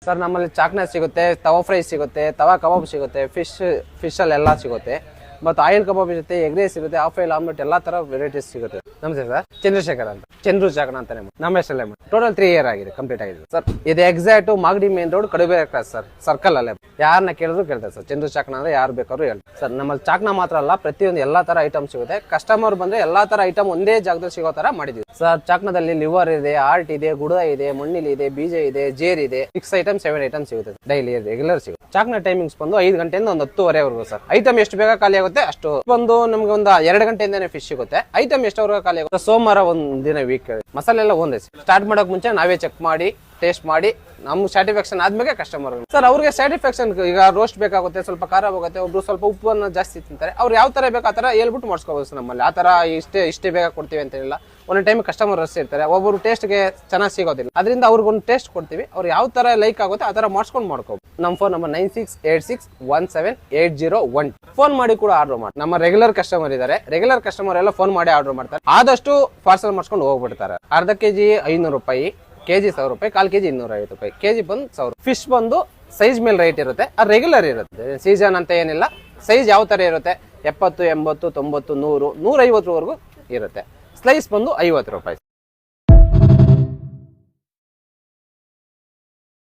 Sir ನಮ್ಮಲ್ಲಿ ಚಾಕ್ನ ಸಿಗುತ್ತೆ, ತವಾ fry ಸಿಗುತ್ತೆ, ತವಾ ಕಬಾಬ್ ಸಿಗುತ್ತೆ, ಫಿಶ್ ಅಲ್ಲಿ ಎಲ್ಲ ಸಿಗುತ್ತೆ. ಮತ್ತು ಆಯಿಲ್ ಕಬಾಬ್ ಜೊತೆ ಎಗ್ ರೈಸ್ ಸಿಗುತ್ತೆ, ಹಾಫ್ ಆಯಿಲ್ ಆಮ್ಲೆಟ್ ಎಲ್ಲಾ ತರ ವೆರೈಟೀಸ್ ಸಿಗುತ್ತೆ. ನಮಸ್ತೆ ಸರ್, ಚಂದ್ರಶೇಖರ್ ಅಂತ, ಚಂದ್ರು ಚಾಕಣ ಅಂತಾನೆ ನಮ್ಮ ಹೆಸರಲ್ಲೇ ಟೋಟಲ್ 3 ಇಯರ್ ಆಗಿದೆ, ಕಂಪ್ಲೀಟ್ ಆಗಿದೆ ಸರ್. ಇದು ಎಕ್ಸಾಕ್ಟ್ ಮಾಗಡಿ ಮೇನ್ ರೋಡ್ ಕಡುಬೆ ಕ್ರಾಸ್ ಸರ್, ಸರ್ಕಲ್ ಅಲ್ಲೇ. ಯಾರನ್ನ ಕೇಳಿದ್ರು ಕೇಳ್ತಾರೆ ಸರ್, ಚಂದ್ರು ಚಾಕಣ ಅಂದ್ರೆ ಯಾರು ಬೇಕಾದ್ರು ಹೇಳ್ತಾರೆ ಸರ್. ನಮ್ಮಲ್ಲಿ ಚಾಕ್ನ ಮಾತ್ರ ಅಲ್ಲ, ಪ್ರತಿಯೊಂದು ಎಲ್ಲಾ ತರ ಐಟಮ್ ಸಿಗುತ್ತೆ. ಕಸ್ಟಮರ್ ಬಂದ್ರೆ ಎಲ್ಲಾ ತರ ಐಟಮ್ ಒಂದೇ ಜಾಗದಲ್ಲಿ ಸಿಗೋ ತರ ಮಾಡಿದ್ವಿ ಸರ್. ಚಾಕ್ನದಲ್ಲಿ ಲಿವರ್ ಇದೆ, ಆರ್ಟ್ ಇದೆ, ಗುಡ ಇದೆ, ಮಣ್ಣಿಲಿ ಇದೆ, ಬೀಜ ಇದೆ, ಜೇರ್ ಇದೆ. 6 ಐಟಮ್ 7 ಐಟಮ್ ಸಿಗುತ್ತೆ ಡೈಲಿ ರೆಗ್ಯುಲರ್ ಸಿಗುತ್ತೆ. ಚಾಕ್ನ ಟೈಮಿಂಗ್ಸ್ ಬಂದು 5 ಗಂಟೆಯಿಂದ ಒಂದು 10:30ವರೆಗೂ ಸರ್. ಐಟಮ್ ಎಷ್ಟು ಬೇಗ ಖಾಲಿ ಆಗುತ್ತೆ ಅಷ್ಟು ಬಂದು ನಮ್ಗೆ ಒಂದು 2 ಗಂಟೆಯಿಂದಾನೆ ಫಿಶ್ ಸಿಗುತ್ತೆ. ಐಟಮ್ ಎಷ್ಟವರೆಗೂ ಖಾಲಿ ಆಗುತ್ತೆ. ಸೋಮವಾರ ಒಂದ್ ದಿನ ವೀಕ್ ಮಸಾಲೆ ಎಲ್ಲ ಒಂದೇ ಸ್ಟಾರ್ಟ್ ಮಾಡೋಕ್ ಮುಂಚೆ ನಾವೇ ಚೆಕ್ ಮಾಡಿ ಟೇಸ್ಟ್ ಮಾಡಿ ನಮ್ಗೆ ಸ್ಯಾಟಿಸ್ಫ್ಯಾಕ್ಷನ್ ಆದ್ಮೇಲೆ ಕಸ್ಟಮರ್ ಸರ್. ಅವ್ರಿಗೆ ಸ್ಯಾಟಿಸ್ಫ್ಯಾಕ್ಷನ್, ಈಗ ರೋಸ್ಟ್ ಬೇಕಾಗುತ್ತೆ, ಸ್ವಲ್ಪ ಖಾರ ಹೋಗುತ್ತೆ, ಒಬ್ರು ಸ್ವಲ್ಪ ಉಪ್ಪನ್ನು ಜಾಸ್ತಿ ತಿಂತಾರೆ, ಅವ್ರು ಯಾವ ತರ ಬೇಕು ಆ ತರ ಹೇಳ್ಬಿಟ್ಟು ಮಾಡಿಸ್ಕೋಬಹುದು ಸರ್. ನಮ್ಮಲ್ಲಿ ಆ ತರ ಇಷ್ಟೇ ಬೇಗ ಕೊಡ್ತೀವಿ ಅಂತ ಇಲ್ಲ. ಒಂದೊಂದು ಟೈಮ್ ಕಸ್ಟಮರ್ ರಸ್ ಇರ್ತಾರೆ, ಒಬ್ಬರು ಟೇಸ್ಟ್ಗೆ ಚೆನ್ನಾಗಿ ಸಿಗೋದಿಲ್ಲ, ಅದರಿಂದ ಅವ್ರಿಗೊಂದು ಟೇಸ್ಟ್ ಕೊಡ್ತೀವಿ. ಅವ್ರು ಯಾವ ತರ ಲೈಕ್ ಆಗುತ್ತೆ ಆ ತರ ಮಾಡಿಸ್ಕೊಂಡು ಮಾಡ್ಕೋಬಹುದು. ನಮ್ಮ ಫೋನ್ ನಂಬರ್ 9686178012. ಫೋನ್ ಮಾಡಿ ಕೂಡ ಆರ್ಡರ್ ಮಾಡಿ. ನಮ್ಮ ರೆಗ್ಯುಲರ್ ಕಸ್ಟಮರ್ ಇದ್ದಾರೆ, ರೆಗ್ಯುಲರ್ ಕಸ್ಟಮರ್ ಎಲ್ಲ ಫೋನ್ ಮಾಡಿ ಆರ್ಡರ್ ಮಾಡ್ತಾರೆ. ಆದಷ್ಟು ಪಾರ್ಸಲ್ ಮಾಡಿಸ್ಕೊಂಡು ಹೋಗ್ಬಿಡ್ತಾರೆ. ಅರ್ಧ ಕೆಜಿ 500 ರೂಪಾಯಿ, ಕೆಜಿ 1000 ರೂಪಾಯಿ, 1/4 ಕೆಜಿ 250 ರೂಪಾಯಿ, ಕೆಜಿ ಬಂದು 1000. ಫಿಶ್ ಬಂದು ಸೈಜ್ ಮೇಲೆ ರೇಟ್ ಇರುತ್ತೆ, ಅದು ರೆಗ್ಯುಲರ್ ಇರುತ್ತೆ. ಸೀಸನ್ ಅಂತ ಏನಿಲ್ಲ, ಸೈಜ್ ಯಾವ ತರ ಇರುತ್ತೆ 70, 80, 90, 100, 150 ವರೆಗೂ ಇರುತ್ತೆ. ಸ್ಲೈಸ್ ಬಂದು 50 ರೂಪಾಯಿ.